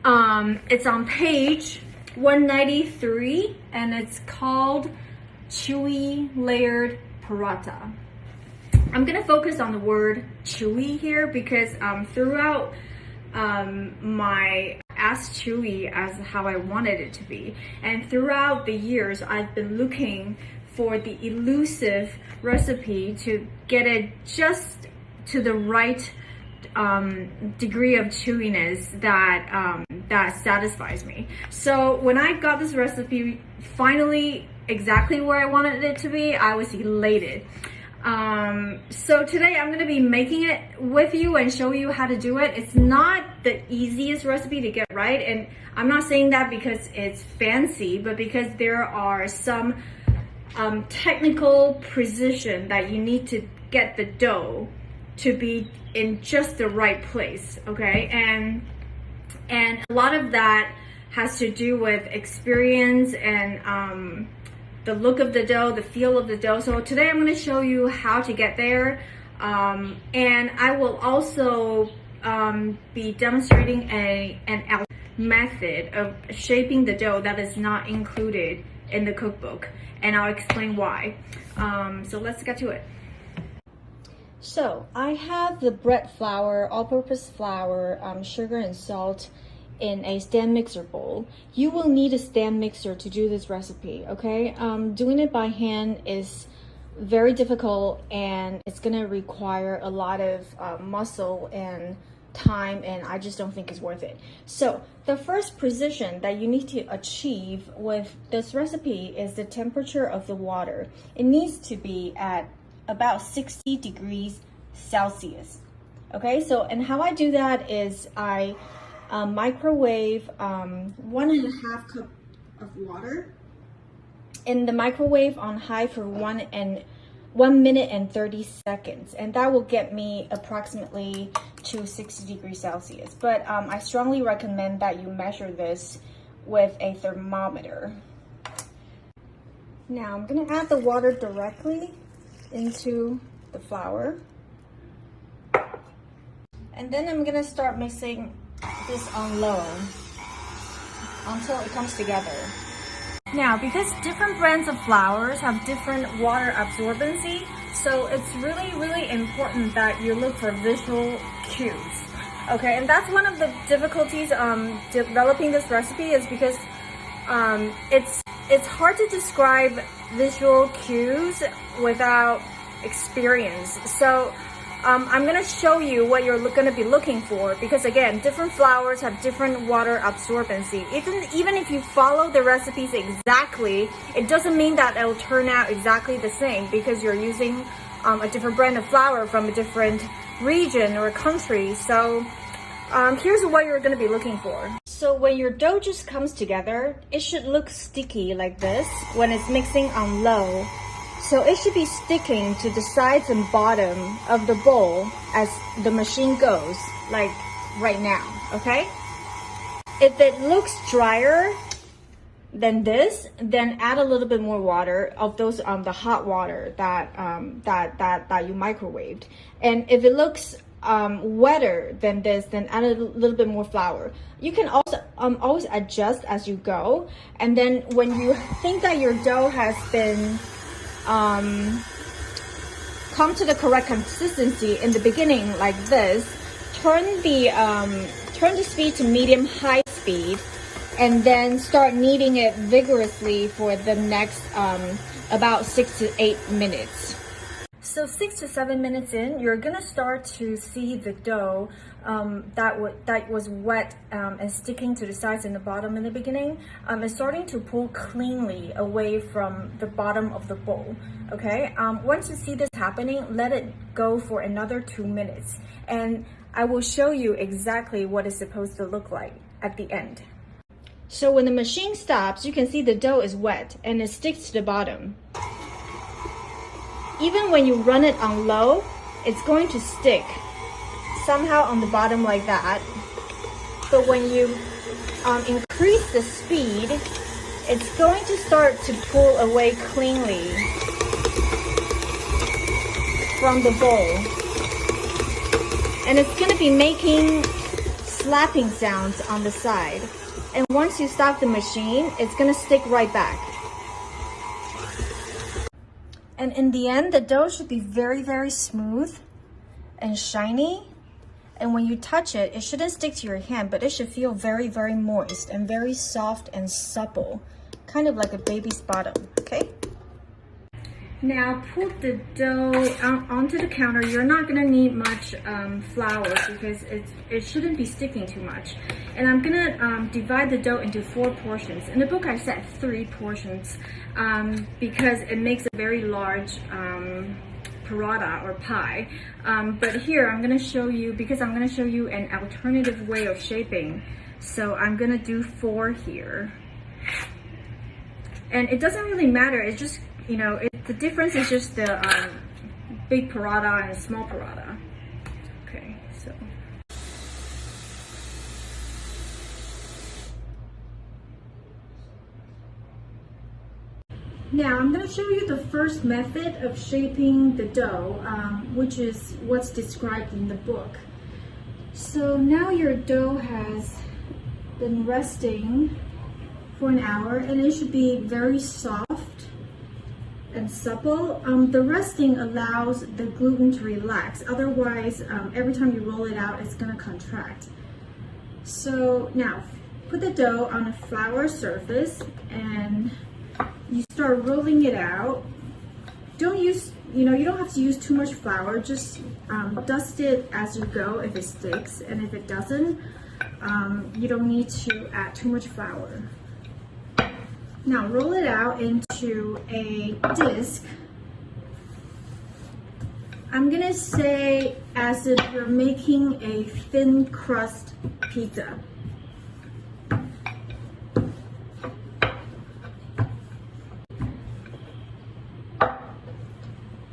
It's on page 193 and it's called chewy layered paratha. I'm gonna focus on the word chewy here because throughout my asked chewy as how I wanted it to be, and throughout the years I've been looking for the elusive recipe to get it just to the right degree of chewiness that that satisfies me. So when I got this recipe finally exactly where I wanted it to be, I was elated. So today I'm going to be making it with you and show you how to do it. It's not the easiest recipe to get right, and I'm not saying that because it's fancy, but because there are some technical precision that you need to get the dough to be in just the right place, okay? And a lot of that has to do with experience and the look of the dough, the feel of the dough. So today I'm going to show you how to get there, and I will also be demonstrating an method of shaping the dough that is not included in the cookbook, and I'll explain why. So let's get to it. So I have the bread flour, all-purpose flour, sugar and salt in a stand mixer bowl. You will need a stand mixer to do this recipe, okay? Doing it by hand is very difficult and it's gonna require a lot of muscle and time, and I just don't think it's worth it. So the first precision that you need to achieve with this recipe is the temperature of the water. It needs to be at about 60 degrees Celsius. Okay, so and how I do that is I microwave 1.5 cup of water in the microwave on high for 1 minute and 30 seconds, and that will get me approximately to 60 degrees Celsius. But I strongly recommend that you measure this with a thermometer. Now I'm gonna add the water directly into the flour, and then I'm gonna start mixing this on low until it comes together. Now, because different brands of flours have different water absorbency, so it's really important that you look for visual cues. Okay, and that's one of the difficulties developing this recipe, is because it's hard to describe visual cues without experience. So I'm gonna show you what you're gonna be looking for, because again, different flours have different water absorbency. Even if you follow the recipes exactly, it doesn't mean that it'll turn out exactly the same, because you're using a different brand of flour from a different region or country. So here's what you're gonna be looking for. So when your dough just comes together, it should look sticky like this when it's mixing on low. So it should be sticking to the sides and bottom of the bowl as the machine goes, like right now, okay? If it looks drier than this, then add a little bit more water of those the hot water that you microwaved. And if it looks wetter than this, then add a little bit more flour. You can also always adjust as you go. And then when you think that your dough has been come to the correct consistency in the beginning like this, turn the speed to medium-high speed, and then start kneading it vigorously for the next about 6 to 8 minutes. So 6 to 7 minutes in, you're gonna start to see the dough that was wet and sticking to the sides and the bottom in the beginning is starting to pull cleanly away from the bottom of the bowl. Okay, once you see this happening, let it go for another 2 minutes, and I will show you exactly what it's supposed to look like at the end. So when the machine stops, you can see the dough is wet and it sticks to the bottom. Even when you run it on low, it's going to stick somehow on the bottom like that. But when you increase the speed, it's going to start to pull away cleanly from the bowl. And it's going to be making slapping sounds on the side. And once you stop the machine, it's gonna stick right back. And in the end, the dough should be very, very smooth and shiny. And when you touch it, it shouldn't stick to your hand, but it should feel very, very moist and very soft and supple, kind of like a baby's bottom, okay? Now put the dough onto the counter. You're not gonna need much flour because it shouldn't be sticking too much. And I'm gonna divide the dough into 4 portions. In the book I said 3 portions because it makes a very large paratha or pie. But here I'm gonna show you, because I'm gonna show you an alternative way of shaping. So I'm gonna do 4 here. And it doesn't really matter, it's just, you know, the difference is just the big paratha and small paratha. Okay, so. Now I'm going to show you the first method of shaping the dough, which is what's described in the book. So now your dough has been resting for an hour and it should be very soft and supple. The resting allows the gluten to relax. Otherwise, every time you roll it out, it's going to contract. So now put the dough on a flour surface and you start rolling it out. Don't use, you don't have to use too much flour. Just dust it as you go if it sticks, and if it doesn't, you don't need to add too much flour. Now roll it out into a disc. I'm gonna say as if you're making a thin crust pizza.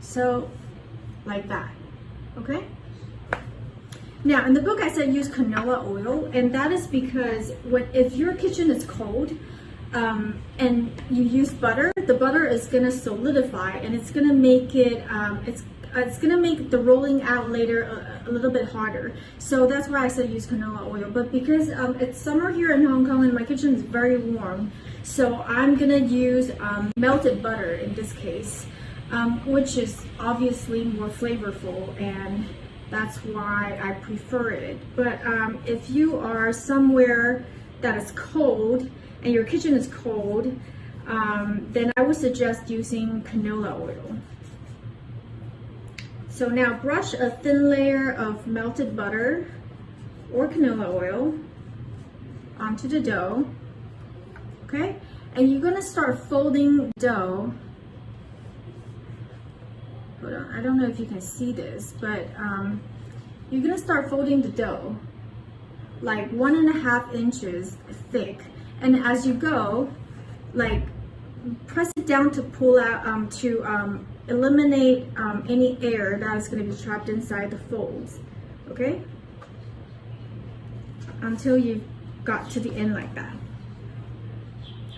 So, like that, okay? Now, in the book I said use canola oil, and that is because if your kitchen is cold and you use butter, the butter is gonna solidify and it's gonna make it, it's gonna make the rolling out later a little bit harder. So that's why I said use canola oil. But because it's summer here in Hong Kong and my kitchen is very warm, so I'm gonna use melted butter in this case. Which is obviously more flavorful, and that's why I prefer it. But if you are somewhere that is cold and your kitchen is cold, then I would suggest using canola oil. So now brush a thin layer of melted butter or canola oil onto the dough, okay? And you're gonna start folding dough. Hold on, I don't know if you can see this, but you're gonna start folding the dough like 1.5 inches thick, and as you go, like press it down to pull out to eliminate any air that is going to be trapped inside the folds, okay, until you got to the end like that,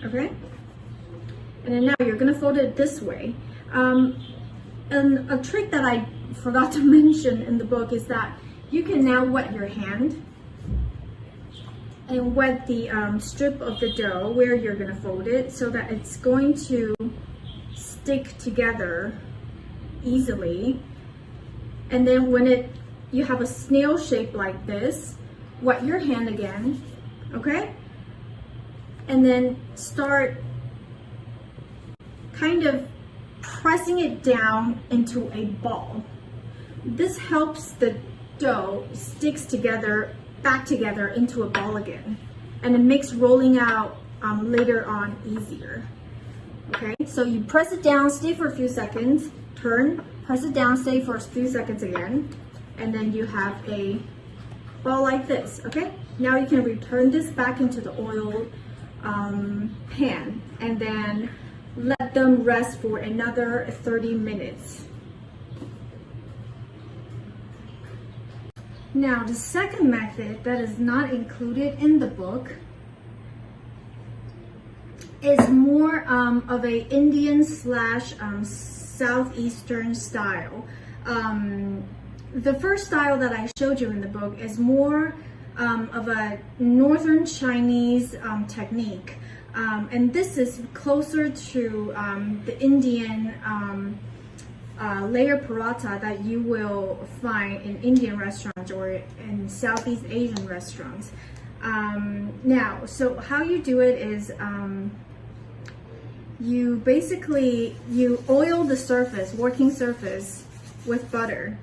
okay. And then now you're going to fold it this way. And a trick that I forgot to mention in the book is that you can now wet your hand and wet the strip of the dough where you're going to fold it so that it's going to stick together easily. And then when you have a snail shape like this, wet your hand again, okay? And then start kind of pressing it down into a ball. This helps the dough sticks together, back together into a ball again, and it makes rolling out later on easier. Okay, so you press it down, stay for a few seconds, turn, press it down, stay for a few seconds again, and then you have a ball like this. Okay, now you can return this back into the oil pan, and then let them rest for another 30 minutes. Now, the second method that is not included in the book is more of a Indian / Southeastern style. The first style that I showed you in the book is more of a northern Chinese technique. And this is closer to the Indian layer paratha that you will find in Indian restaurants or in Southeast Asian restaurants. Now, so how you do it is you oil the surface, working surface, with butter,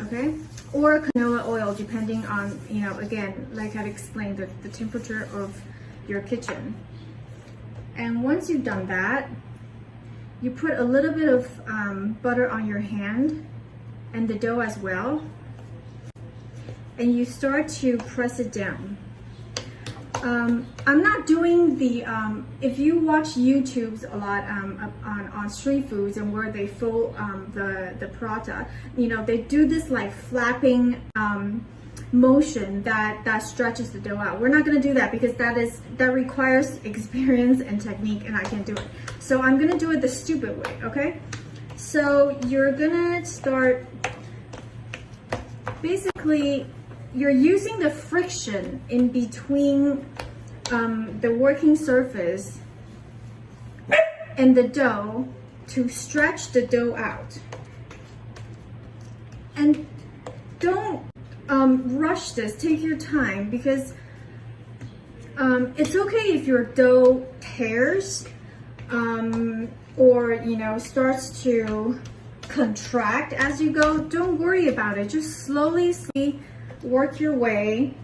okay? Or canola oil, depending on, again, like I explained, the temperature of your kitchen. And once you've done that, you put a little bit of butter on your hand and the dough as well, and you start to press it down. I'm not doing the, if you watch YouTubes a lot on street foods and where they fold the paratha, they do this like flapping motion that stretches the dough out. We're not going to do that because that requires experience and technique, and I can't do it. So I'm going to do it the stupid way, okay? So you're going to start, basically, you're using the friction in between the working surface and the dough to stretch the dough out. And don't rush this, take your time, because it's okay if your dough tears or starts to contract as you go. Don't worry about it. Just slowly work your way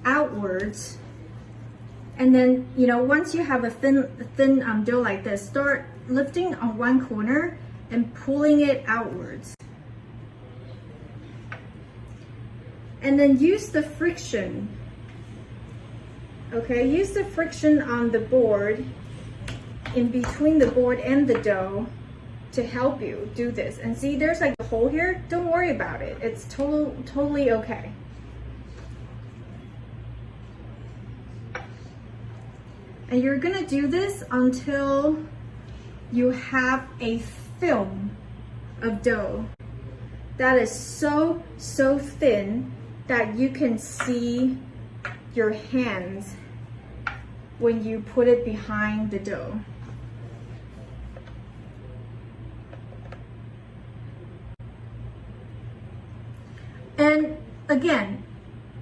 outwards, and then once you have a thin dough like this, start lifting on one corner and pulling it outwards, and then use the friction. Okay, use the friction on the board, in between the board and the dough, to help you do this. And see, there's like a hole here. Don't worry about it. It's totally okay. And you're gonna do this until you have a film of dough that is so thin that you can see your hands when you put it behind the dough. And again,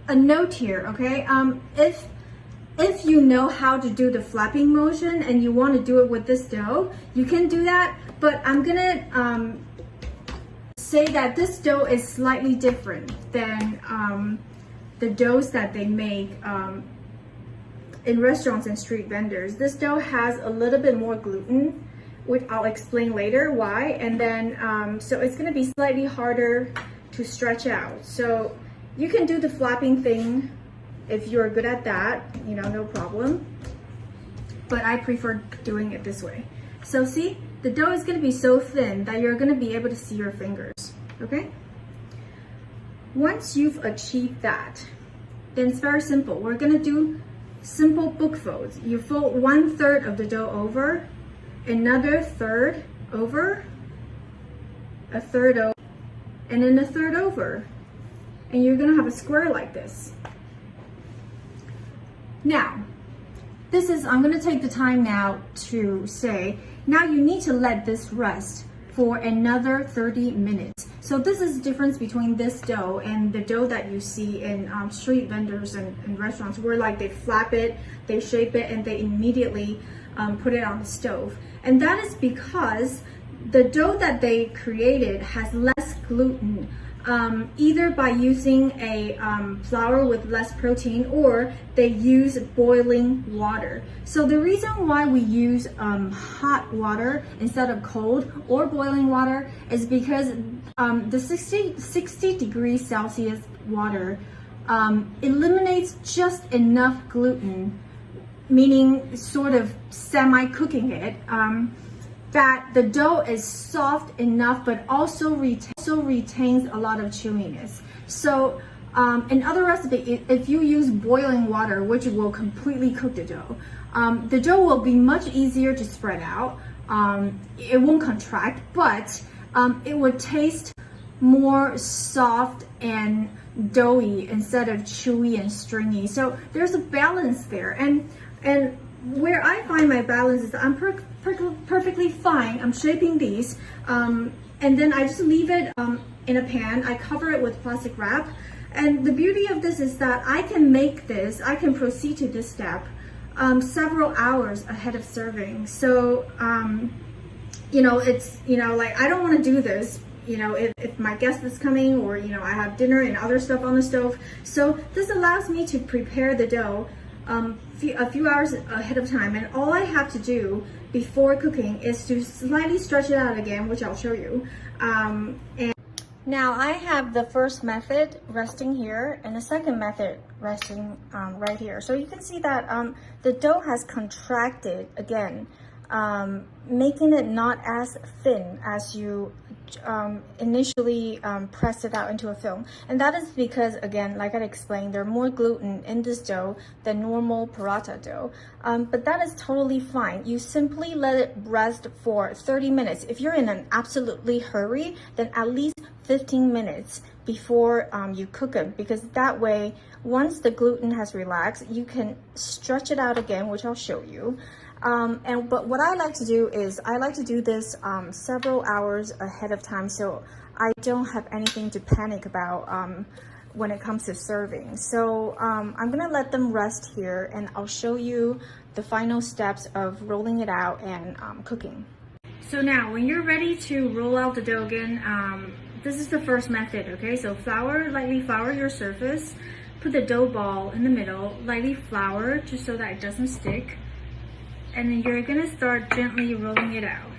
a note here, okay? If you know how to do the flapping motion and you want to do it with this dough, you can do that. But I'm gonna say that this dough is slightly different than the doughs that they make in restaurants and street vendors. This dough has a little bit more gluten, which I'll explain later why. And then, so it's gonna be slightly harder to stretch out. So you can do the flapping thing if you're good at that, no problem. But I prefer doing it this way. So see, the dough is gonna be so thin that you're gonna be able to see your fingers, okay? Once you've achieved that, then it's very simple. We're gonna do simple book folds. You fold 1/3 of the dough over, another third over, a third over, and then a third over. And you're gonna have a square like this. Now, I'm gonna take the time now to say, now you need to let this rest for another 30 minutes. So this is the difference between this dough and the dough that you see in street vendors and restaurants, where like they flap it, they shape it, and they immediately put it on the stove. And that is because the dough that they created has less gluten, either by using a flour with less protein, or they use boiling water. So the reason why we use hot water instead of cold or boiling water is because the 60 degrees Celsius water eliminates just enough gluten, meaning sort of semi-cooking it, that the dough is soft enough but also retains a lot of chewiness. So in other recipes, if you use boiling water, which will completely cook the dough will be much easier to spread out. It won't contract, but it would taste more soft and doughy instead of chewy and stringy. So there's a balance there, and where I find my balance is I'm perfectly fine. I'm shaping these, and then I just leave it in a pan. I cover it with plastic wrap, and the beauty of this is that I can proceed to this step several hours ahead of serving. So it's like I don't want to do this if my guest is coming, or I have dinner and other stuff on the stove. So this allows me to prepare the dough a few hours ahead of time, and all I have to do before cooking is to slightly stretch it out again, which I'll show you. And now I have the first method resting here and the second method resting right here. So you can see that the dough has contracted again, making it not as thin as you initially press it out into a film. And that is because, again, like I explained, there's more gluten in this dough than normal paratha dough. But that is totally fine. You simply let it rest for 30 minutes. If you're in an absolutely hurry, then at least 15 minutes before you cook it, because that way, once the gluten has relaxed, you can stretch it out again, which I'll show you. But what I like to do is I like to do this several hours ahead of time, so I don't have anything to panic about when it comes to serving. So I'm gonna let them rest here, and I'll show you the final steps of rolling it out and cooking. So now when you're ready to roll out the dough again, this is the first method, okay? So lightly flour your surface, put the dough ball in the middle, lightly flour just so that it doesn't stick. And then you're gonna start gently rolling it out.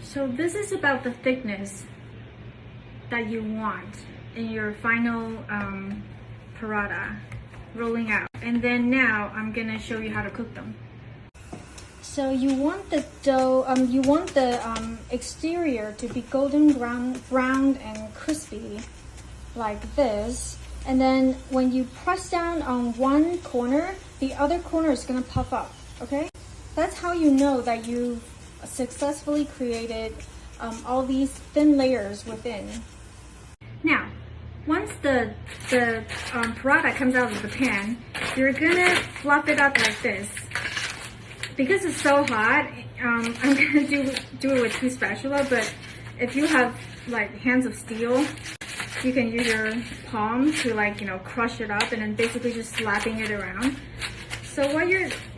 So this is about the thickness that you want in your final paratha rolling out. And then now I'm gonna show you how to cook them. So you want the dough, you want the exterior to be golden brown and crispy like this. And then when you press down on one corner, the other corner is gonna puff up, okay? That's how you know that you've successfully created all these thin layers within. Now, once the paratha comes out of the pan, you're gonna fluff it up like this. Because it's so hot, I'm gonna do it with two spatula, but if you have like hands of steel, you can use your palm to crush it up and then basically just slapping it around. So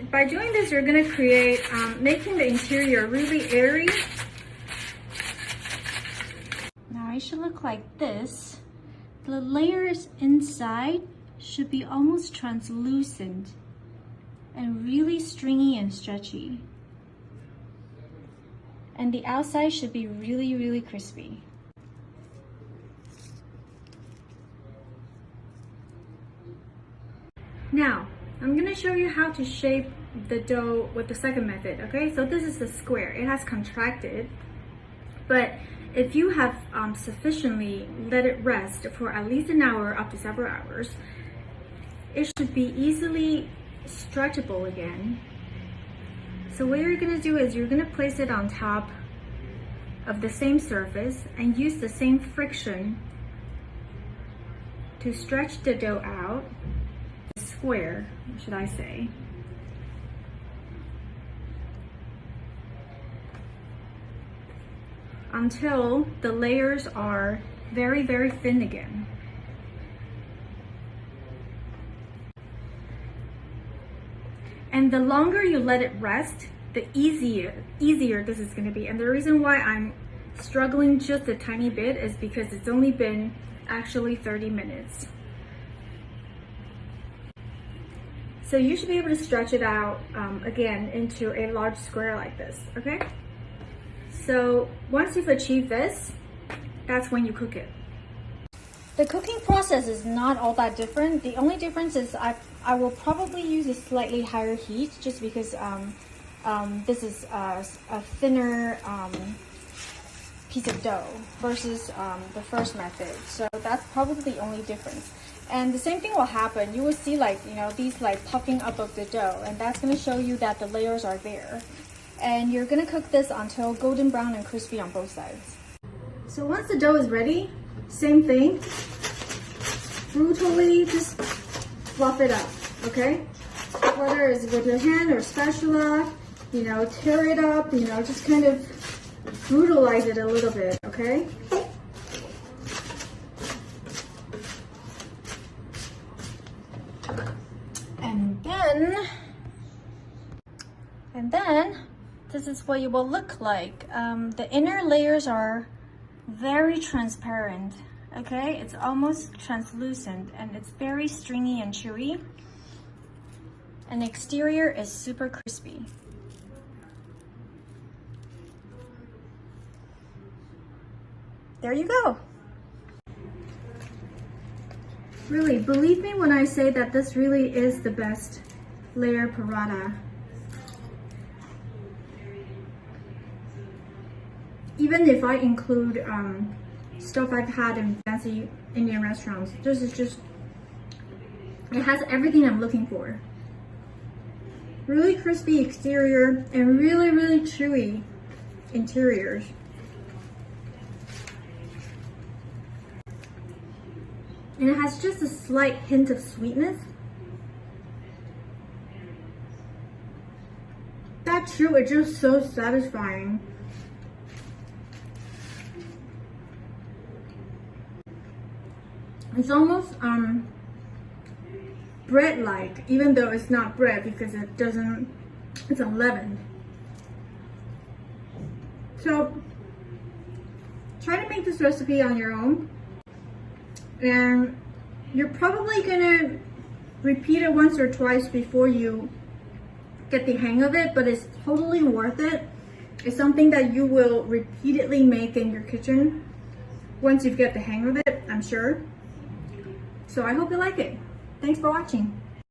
by doing this, you're gonna create, making the interior really airy. Now it should look like this. The layers inside should be almost translucent and really stringy and stretchy. And the outside should be really, really crispy. Now, I'm gonna show you how to shape the dough with the second method, okay? So this is the square. It has contracted, but if you have sufficiently let it rest for at least an hour, up to several hours, it should be easily stretchable again. So what you're gonna do is you're gonna place it on top of the same surface and use the same friction to stretch the dough out. Square, should I say. Until the layers are very, very thin again. And the longer you let it rest, the easier this is going to be. And the reason why I'm struggling just a tiny bit is because it's only been actually 30 minutes. So you should be able to stretch it out again into a large square like this, okay? So once you've achieved this, that's when you cook it. The cooking process is not all that different. The only difference is I will probably use a slightly higher heat just because this is a thinner piece of dough versus the first method. So that's probably the only difference. And the same thing will happen. You will see these puffing up of the dough, and that's going to show you that the layers are there. And you're gonna cook this until golden brown and crispy on both sides. So once the dough is ready, same thing, brutally just fluff it up, okay? Whether it's with your hand or spatula, you know, tear it up, you know, just kind of brutalize it a little bit, okay? And then this is what it will look like. The inner layers are very transparent, okay? It's almost translucent and it's very stringy and chewy. And the exterior is super crispy. There you go. Really, believe me when I say that this really is the best layer paratha. Even if I include stuff I've had in fancy Indian restaurants, this is just, it has everything I'm looking for. Really crispy exterior and really, really chewy interiors. And it has just a slight hint of sweetness. That chew is just so satisfying. It's almost bread-like, even though it's not bread because it's unleavened. So try to make this recipe on your own. And you're probably gonna repeat it once or twice before you get the hang of it, but it's totally worth it. It's something that you will repeatedly make in your kitchen once you get the hang of it, I'm sure. So I hope you like it. Thanks for watching.